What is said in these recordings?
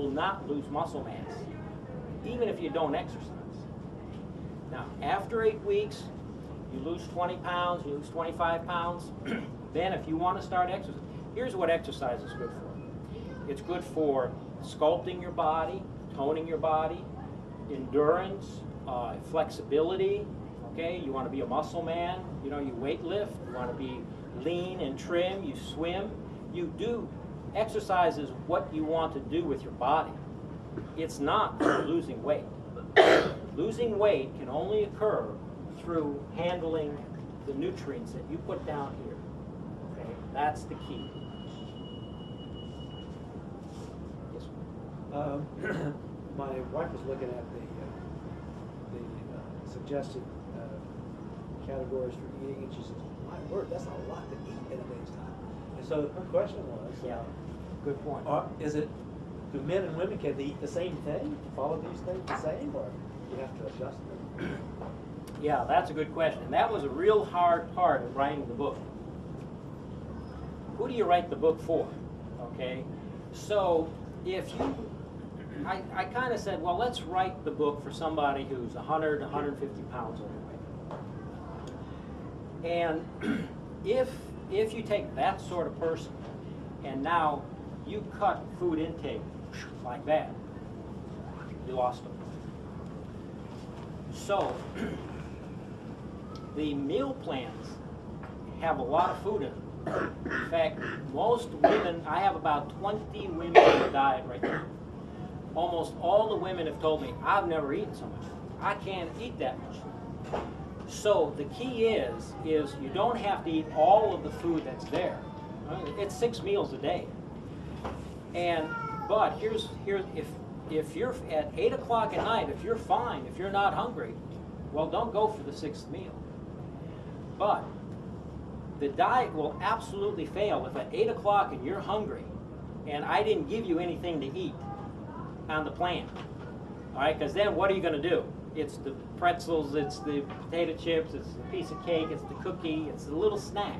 will not lose muscle mass, even if you don't exercise. Now, after 8 weeks, you lose 20 pounds, you lose 25 pounds. Then if you want to start exercise, here's what exercise is good for. It's good for sculpting your body, toning your body, endurance, flexibility. Okay, you want to be a muscle man, you know, you weight lift, you want to be lean and trim, you swim. You do, exercise is what you want to do with your body. It's not for losing weight. Losing weight can only occur through handling the nutrients that you put down here. Okay, that's the key. Yes, my wife was looking at the suggested categories for eating, and she says, "My word, that's a lot to eat in a day's time." And so her question was, yeah, good point. Do men and women, can they eat the same thing, follow these things the same, or do you have to adjust them? Yeah, that's a good question. And that was a real hard part of writing the book. Who do you write the book for? Okay, so if you, I kind of said, well, let's write the book for somebody who's 100, 150 pounds overweight. And if you take that sort of person and now you cut food intake like that, you lost them. So the meal plans have a lot of food in them. In fact, most women, I have about 20 women on the diet right now. Almost all the women have told me, I've never eaten so much. I can't eat that much. So the key is you don't have to eat all of the food that's there. It's 6 meals a day. But here's if you're at 8 o'clock at night, if you're fine, if you're not hungry, well, don't go for the 6th meal. But the diet will absolutely fail if at 8 o'clock and you're hungry and I didn't give you anything to eat on the plan. All right, because then what are you going to do? It's the pretzels, it's the potato chips, it's the piece of cake, it's the cookie, it's the little snack.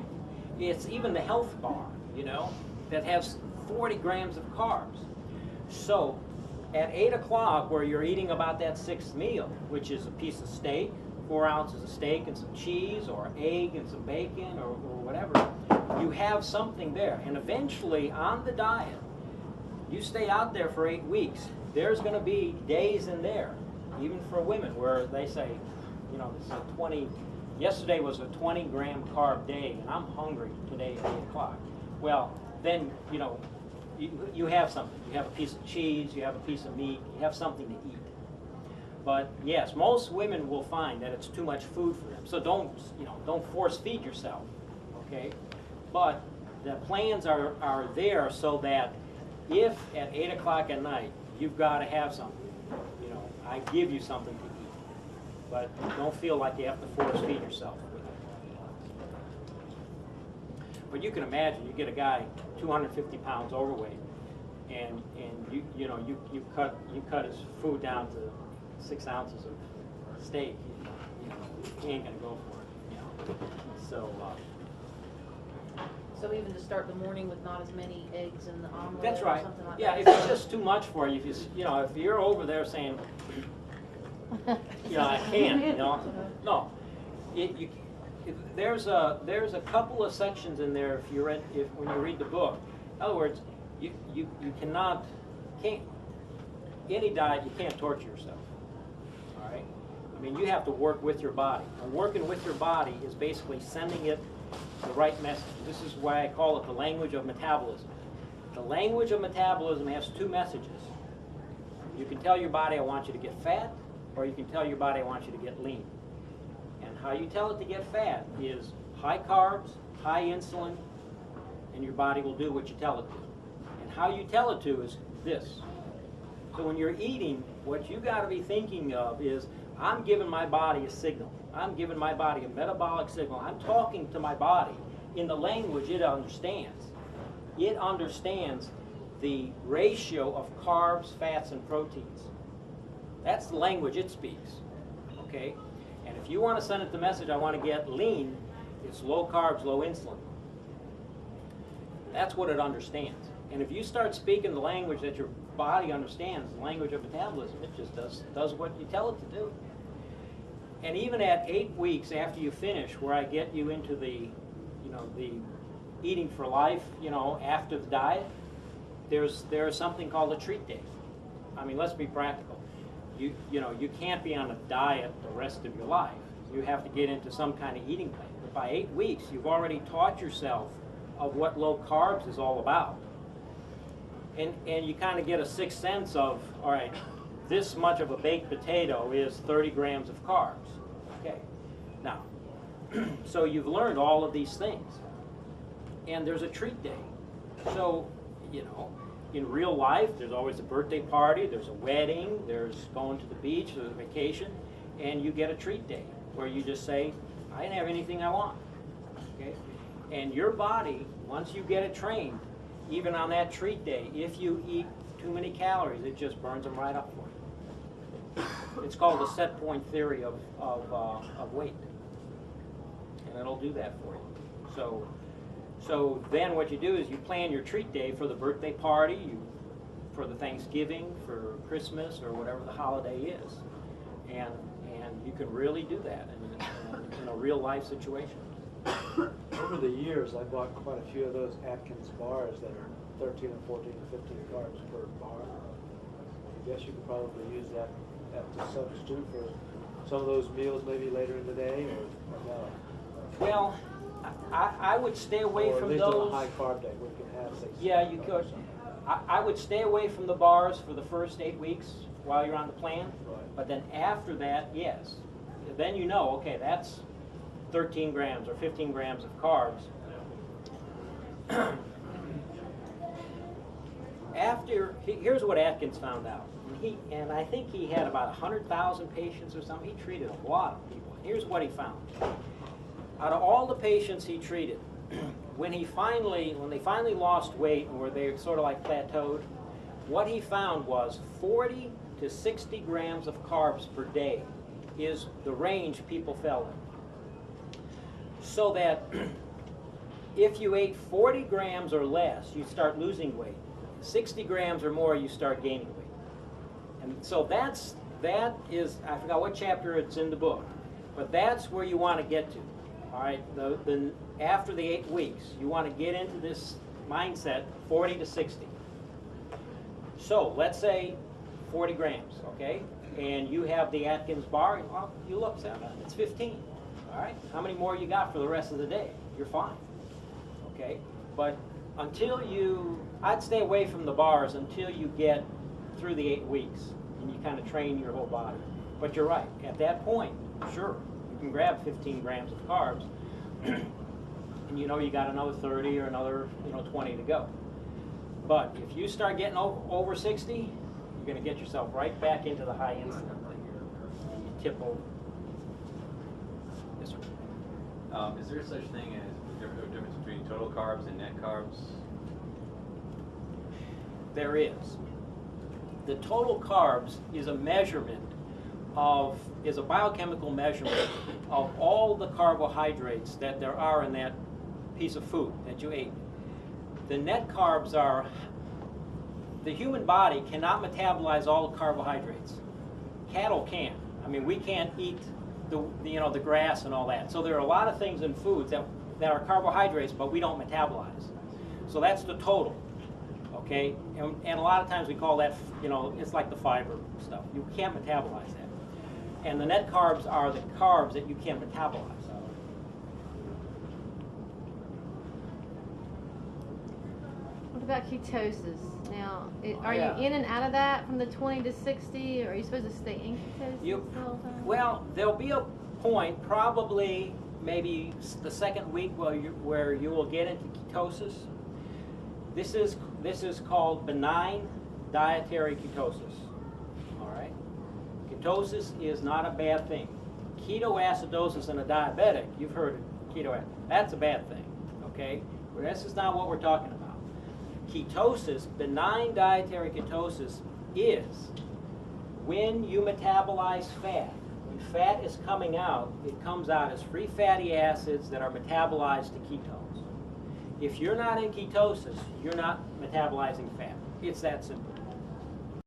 It's even the health bar, you know, that has 40 grams of carbs. So at 8 o'clock, where you're eating about that 6th meal, which is a piece of steak, 4 ounces of steak and some cheese, or egg and some bacon, or whatever, you have something there. And eventually, on the diet, you stay out there for 8 weeks, there's going to be days in there, even for women, where they say, you know, this is a 20, yesterday was a 20-gram carb day, and I'm hungry today at 8 o'clock. Well, then, you know, you have something. You have a piece of cheese, you have a piece of meat, you have something to eat. But yes, most women will find that it's too much food for them. So don't force feed yourself, okay? But the plans are there so that if at 8 o'clock at night you've got to have something, you know, I give you something to eat. But don't feel like you have to force feed yourself with it. But you can imagine, you get a guy 250 pounds overweight, and you cut his food down to 6 ounces of steak. You know, he ain't gonna go for it. You know, so. So even to start the morning with not as many eggs in the omelet. That's right. Or something like yeah, that. if it's just too much for you, if you're over there saying, I can't. You know, no. There's a couple of sections in there when you read the book. In other words, you can't any diet, you can't torture yourself. All right. I mean, you have to work with your body. And working with your body is basically sending it the right message. This is why I call it the language of metabolism. The language of metabolism has 2 messages. You can tell your body, I want you to get fat, or you can tell your body, I want you to get lean. And how you tell it to get fat is high carbs, high insulin, and your body will do what you tell it to. And how you tell it to is this. So when you're eating, what you got to be thinking of is, I'm giving my body a signal. I'm giving my body a metabolic signal. I'm talking to my body in the language it understands. It understands the ratio of carbs, fats, and proteins. That's the language it speaks, okay? And if you want to send it the message, I want to get lean, it's low carbs, low insulin. That's what it understands. And if you start speaking the language that body understands the language of metabolism. It just does what you tell it to do. And even at 8 weeks after you finish, where I get you into the, the eating for life, after the diet, there's something called a treat day. I mean, let's be practical. You can't be on a diet the rest of your life. You have to get into some kind of eating plan. But by 8 weeks, you've already taught yourself of what low carbs is all about. And you kind of get a sixth sense of, all right, this much of a baked potato is 30 grams of carbs. Okay, now, so you've learned all of these things. And there's a treat day. So, in real life, there's always a birthday party, there's a wedding, there's going to the beach, there's a vacation, and you get a treat day where you just say, I didn't have anything I want. Okay? And your body, once you get it trained, even on that treat day, if you eat too many calories, it just burns them right up for you. It's called the set point theory of weight. And it'll do that for you. So then what you do is you plan your treat day for the birthday party, for the Thanksgiving, for Christmas, or whatever the holiday is. And you can really do that in a real life situation. Over the years, I bought quite a few of those Atkins bars that are 13 and 14 and 15 carbs per bar. I guess you could probably use that to substitute for some of those meals maybe later in the day, or no? Well, I would stay away or from at least those. on a high carb day, we can have say, Yeah, you could. I would stay away from the bars for the first 8 weeks while you're on the plan. Right. But then after that, yes. Then okay, that's 13 grams or 15 grams of carbs. Here's what Atkins found out. And I think he had about 100,000 patients or something. He treated a lot of people. Here's what he found. Out of all the patients he treated, when they finally lost weight and where they sort of like plateaued, what he found was 40 to 60 grams of carbs per day is the range people fell in. So that if you ate 40 grams or less, you start losing weight. 60 grams or more, you start gaining weight. And so that is, I forgot what chapter it's in the book, but that's where you want to get to. All right, after the 8 weeks, you want to get into this mindset, 40 to 60. So let's say 40 grams, okay? And you have the Atkins bar, well, you look, it's 15. All right, how many more you got for the rest of the day? You're fine, okay? But I'd stay away from the bars until you get through the 8 weeks and you kind of train your whole body. But you're right, at that point, sure, you can grab 15 grams of carbs and you got another 30 or another 20 to go. But if you start getting over 60, you're going to get yourself right back into the high insulin. And you tip over. Yes, sir. Is there such thing as a difference between total carbs and net carbs? There is. The total carbs is a measurement is a biochemical measurement of all the carbohydrates that there are in that piece of food that you ate. The net carbs are, the human body cannot metabolize all the carbohydrates. Cattle can. I mean, we can't eat the grass and all that. So there are a lot of things in foods that are carbohydrates, but we don't metabolize. So that's the total. Okay, and a lot of times we call that, it's like the fiber stuff. You can't metabolize that. And the net carbs are the carbs that you can't metabolize. What about ketosis? Now, are Yeah. you in and out of that from the 20 to 60, or are you supposed to stay in ketosis the whole time? Well, there'll be a point, probably maybe the second week, where you will get into ketosis. This is called benign dietary ketosis. All right, ketosis is not a bad thing. Ketoacidosis in a diabetic, you've heard of ketoacidosis. That's a bad thing. Okay, well, this is not what we're talking about. Ketosis, benign dietary ketosis, is when you metabolize fat. When fat is coming out, it comes out as free fatty acids that are metabolized to ketones. If you're not in ketosis, you're not metabolizing fat. It's that simple.